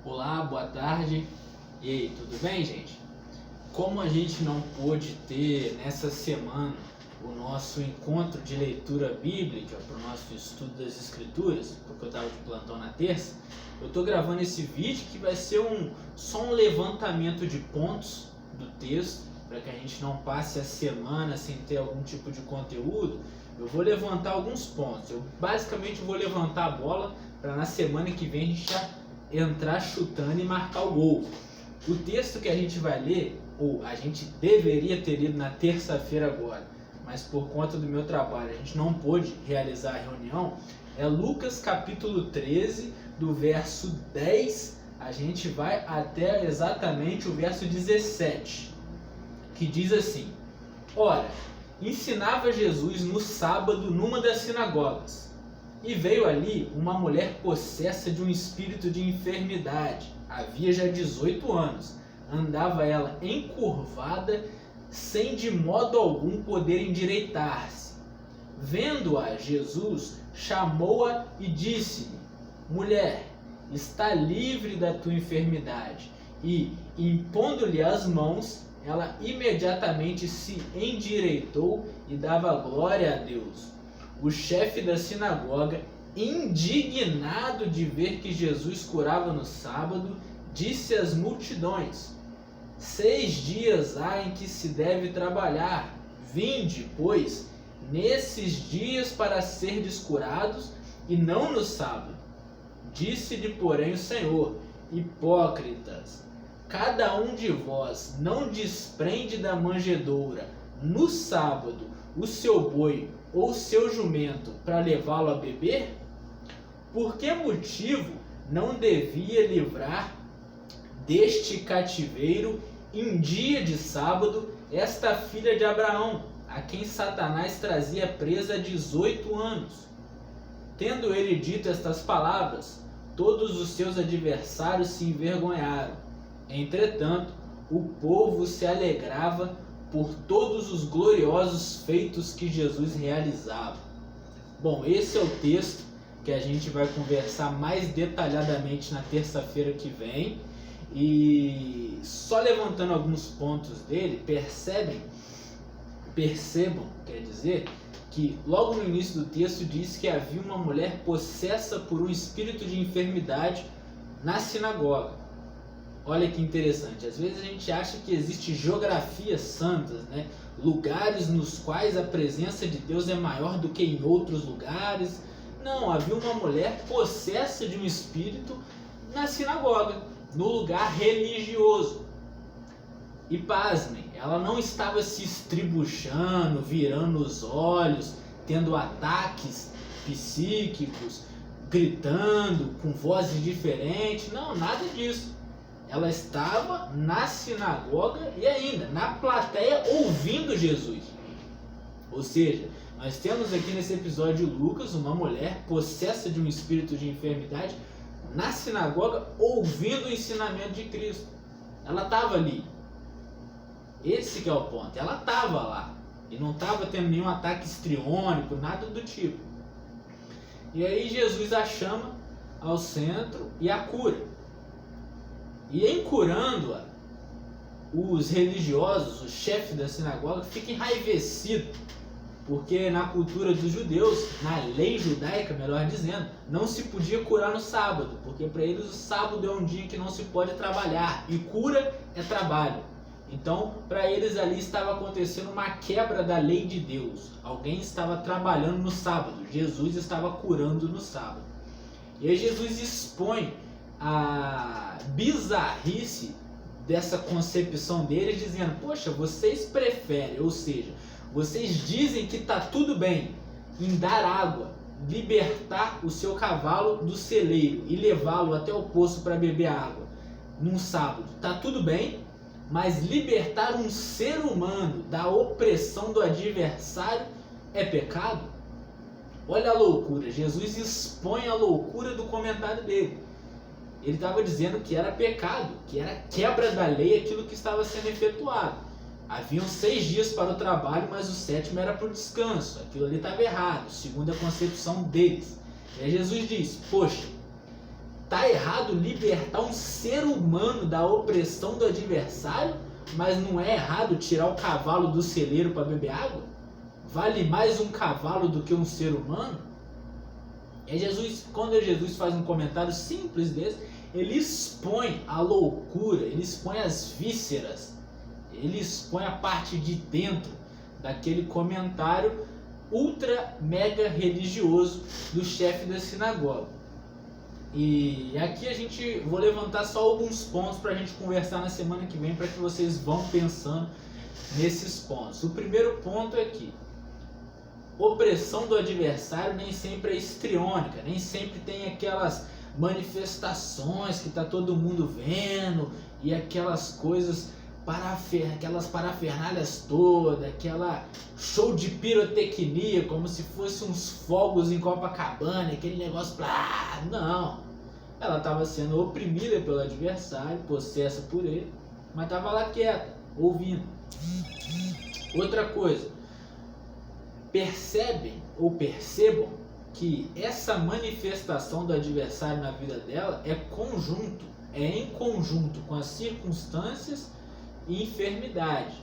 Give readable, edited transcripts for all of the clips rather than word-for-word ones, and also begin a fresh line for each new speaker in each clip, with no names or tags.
Olá, boa tarde. E aí, tudo bem, gente? Como a gente não pôde ter nessa semana o nosso encontro de leitura bíblica para o nosso estudo das Escrituras, porque eu estava de plantão na terça, eu estou gravando esse vídeo que vai ser só um levantamento de pontos do texto, para que a gente não passe a semana sem ter algum tipo de conteúdo. Eu vou levantar alguns pontos. Eu basicamente vou levantar a bola para na semana que vem a gente já entrar chutando e marcar o gol. O texto que a gente vai ler, ou a gente deveria ter lido na terça-feira agora, mas por conta do meu trabalho a gente não pôde realizar a reunião, é Lucas capítulo 13, do verso 10, a gente vai até exatamente o verso 17, que diz assim: Ora, ensinava Jesus no sábado numa das sinagogas, e veio ali uma mulher possessa de um espírito de enfermidade. Havia já 18 anos. Andava ela encurvada, sem de modo algum poder endireitar-se. Vendo-a, Jesus chamou-a e disse-lhe: Mulher, está livre da tua enfermidade. E, impondo-lhe as mãos, ela imediatamente se endireitou e dava glória a Deus. O chefe da sinagoga, indignado de ver que Jesus curava no sábado, disse às multidões: 6 dias há em que se deve trabalhar. Vinde, pois, nesses dias para serdes curados, e não no sábado. Disse-lhe, porém, o Senhor: Hipócritas, cada um de vós não desprende da manjedoura no sábado o seu boi ou o seu jumento para levá-lo a beber? Por que motivo não devia livrar deste cativeiro em dia de sábado esta filha de Abraão, a quem Satanás trazia presa há 18 anos? Tendo ele dito estas palavras, todos os seus adversários se envergonharam. Entretanto, o povo se alegrava por todos os gloriosos feitos que Jesus realizava. Bom, esse é o texto que a gente vai conversar mais detalhadamente na terça-feira que vem. E só levantando alguns pontos dele, percebam, quer dizer, que logo no início do texto diz que havia uma mulher possessa por um espírito de enfermidade na sinagoga. Olha que interessante, às vezes a gente acha que existe geografias santas, né? Lugares nos quais a presença de Deus é maior do que em outros lugares. Não, havia uma mulher possessa de um espírito na sinagoga, no lugar religioso. E pasmem, ela não estava se estribuchando, virando os olhos, tendo ataques psíquicos, gritando com vozes diferentes, não, nada disso. Ela estava na sinagoga e ainda na plateia ouvindo Jesus. Ou seja, nós temos aqui nesse episódio de Lucas uma mulher possessa de um espírito de enfermidade na sinagoga ouvindo o ensinamento de Cristo. Ela estava ali. Esse que é o ponto. Ela estava lá e não estava tendo nenhum ataque histriônico, nada do tipo. E aí Jesus a chama ao centro e a cura. E em curando-a, os religiosos, o chefe da sinagoga, fica enraivecido, porque na cultura dos judeus, na lei judaica, melhor dizendo, não se podia curar no sábado, porque para eles o sábado é um dia que não se pode trabalhar, e cura é trabalho. Então, para eles ali estava acontecendo uma quebra da lei de Deus. Alguém estava trabalhando no sábado, Jesus estava curando no sábado. E aí Jesus expõe a bizarrice dessa concepção deles, dizendo: poxa, vocês preferem, ou seja, vocês dizem que está tudo bem em dar água, libertar o seu cavalo do celeiro e levá-lo até o poço para beber água num sábado, está tudo bem, mas libertar um ser humano da opressão do adversário é pecado? Olha a loucura, Jesus expõe a loucura do comentário dele. Ele estava dizendo que era pecado, que era quebra da lei aquilo que estava sendo efetuado. Haviam 6 dias para o trabalho, mas o 7º era para o descanso. Aquilo ali estava errado, segundo a concepção deles. E aí Jesus diz: poxa, tá errado libertar um ser humano da opressão do adversário, mas não é errado tirar o cavalo do celeiro para beber água? Vale mais um cavalo do que um ser humano? Quando Jesus faz um comentário simples desse, ele expõe a loucura, ele expõe as vísceras, ele expõe a parte de dentro daquele comentário ultra mega religioso do chefe da sinagoga. E aqui vou levantar só alguns pontos para a gente conversar na semana que vem, para que vocês vão pensando nesses pontos. O primeiro ponto é que opressão do adversário nem sempre é histriônica, nem sempre tem aquelas manifestações que tá todo mundo vendo e aquelas coisas, aquelas parafernálias todas, aquela show de pirotecnia, como se fosse uns fogos em Copacabana, aquele negócio, não. Ela estava sendo oprimida pelo adversário, possessa por ele, mas estava lá quieta, ouvindo. Outra coisa, percebam que essa manifestação do adversário na vida dela é em conjunto com as circunstâncias e enfermidade.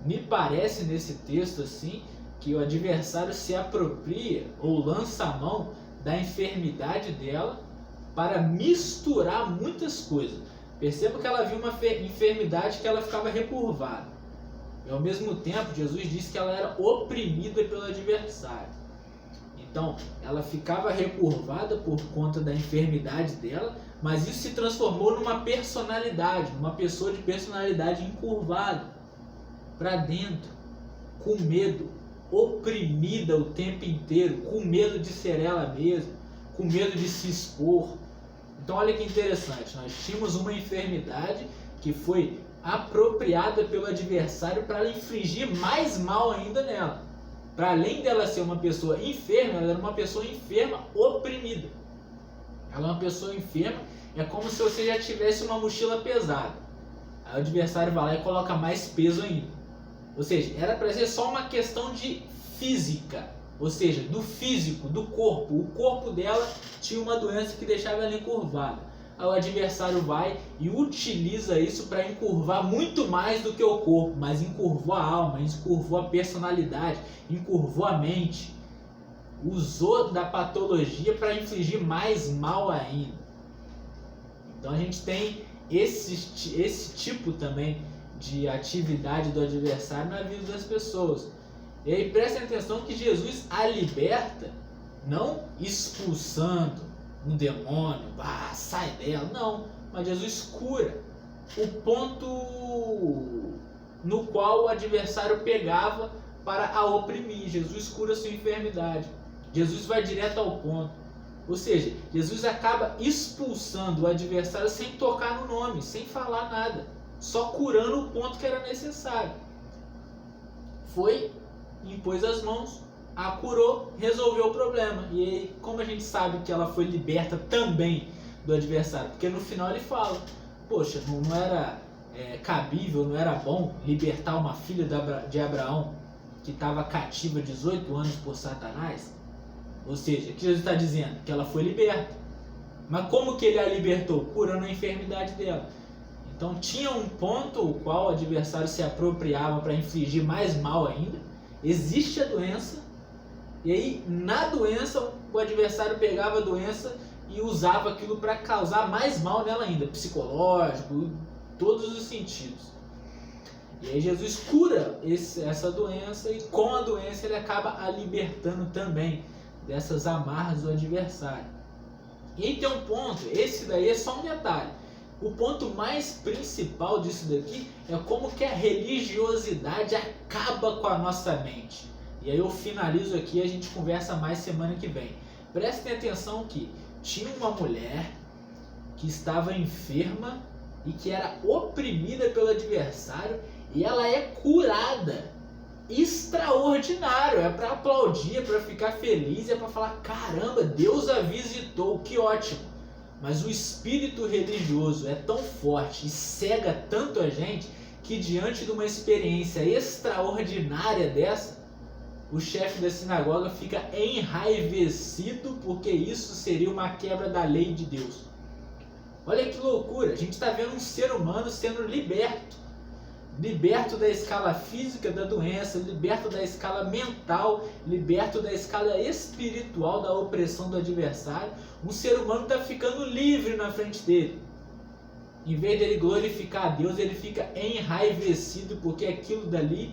Me parece nesse texto assim que o adversário se apropria ou lança a mão da enfermidade dela para misturar muitas coisas. Perceba que ela viu uma enfermidade que ela ficava recurvada. E ao mesmo tempo, Jesus disse que ela era oprimida pelo adversário. Então, ela ficava recurvada por conta da enfermidade dela, mas isso se transformou numa personalidade, numa pessoa de personalidade encurvada, para dentro, com medo, oprimida o tempo inteiro, com medo de ser ela mesma, com medo de se expor. Então, olha que interessante, nós tínhamos uma enfermidade que foi apropriada pelo adversário para ela infligir mais mal ainda nela. Para além dela ser uma pessoa enferma, ela era uma pessoa enferma oprimida. Ela é uma pessoa enferma, é como se você já tivesse uma mochila pesada. Aí o adversário vai lá e coloca mais peso ainda. Ou seja, era para ser só uma questão de física, ou seja, do físico, do corpo. O corpo dela tinha uma doença que deixava ela encurvada. Aí o adversário vai e utiliza isso para encurvar muito mais do que o corpo, mas encurvou a alma, encurvou a personalidade, encurvou a mente, usou da patologia para infligir mais mal ainda. Então a gente tem esse tipo também de atividade do adversário na vida das pessoas. E aí prestem atenção que Jesus a liberta, não expulsando um demônio, sai dela, não, mas Jesus cura o ponto no qual o adversário pegava para a oprimir. Jesus cura a sua enfermidade, Jesus vai direto ao ponto, ou seja, Jesus acaba expulsando o adversário sem tocar no nome, sem falar nada, só curando o ponto que era necessário. Foi, impôs as mãos, a curou, resolveu o problema. E aí, como a gente sabe que ela foi liberta também do adversário? Porque no final ele fala, poxa, não era cabível, não era bom libertar uma filha de Abraão que estava cativa 18 anos por Satanás? Ou seja, o que Jesus está dizendo? Que ela foi liberta. Mas como que ele a libertou? Curando a enfermidade dela. Então tinha um ponto o qual o adversário se apropriava para infligir mais mal ainda. Existe a doença. E aí, na doença, o adversário pegava a doença e usava aquilo para causar mais mal nela ainda, psicológico, todos os sentidos. E aí Jesus cura essa doença e com a doença ele acaba a libertando também dessas amarras do adversário. E aí tem um ponto, esse daí é só um detalhe. O ponto mais principal disso daqui é como que a religiosidade acaba com a nossa mente. E aí eu finalizo aqui e a gente conversa mais semana que vem. Prestem atenção que tinha uma mulher que estava enferma e que era oprimida pelo adversário e ela é curada. Extraordinário, é para aplaudir, é para ficar feliz, é para falar, caramba, Deus a visitou, que ótimo. Mas o espírito religioso é tão forte e cega tanto a gente que diante de uma experiência extraordinária dessa, o chefe da sinagoga fica enraivecido porque isso seria uma quebra da lei de Deus. Olha que loucura, a gente está vendo um ser humano sendo liberto. Liberto da escala física da doença, liberto da escala mental, liberto da escala espiritual da opressão do adversário. Um ser humano está ficando livre na frente dele. Em vez dele glorificar a Deus, ele fica enraivecido porque aquilo dali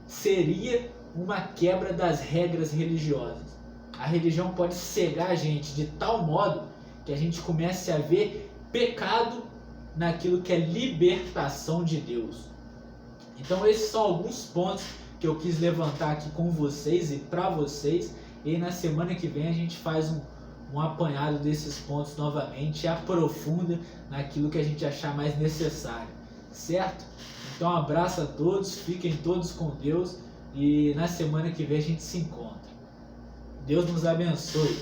seria uma quebra das regras religiosas. A religião pode cegar a gente de tal modo que a gente comece a ver pecado naquilo que é libertação de Deus. Então esses são alguns pontos que eu quis levantar aqui com vocês e para vocês. E na semana que vem a gente faz um apanhado desses pontos novamente e aprofunda naquilo que a gente achar mais necessário, certo? Então um abraço a todos, fiquem todos com Deus e na semana que vem a gente se encontra. Deus nos abençoe.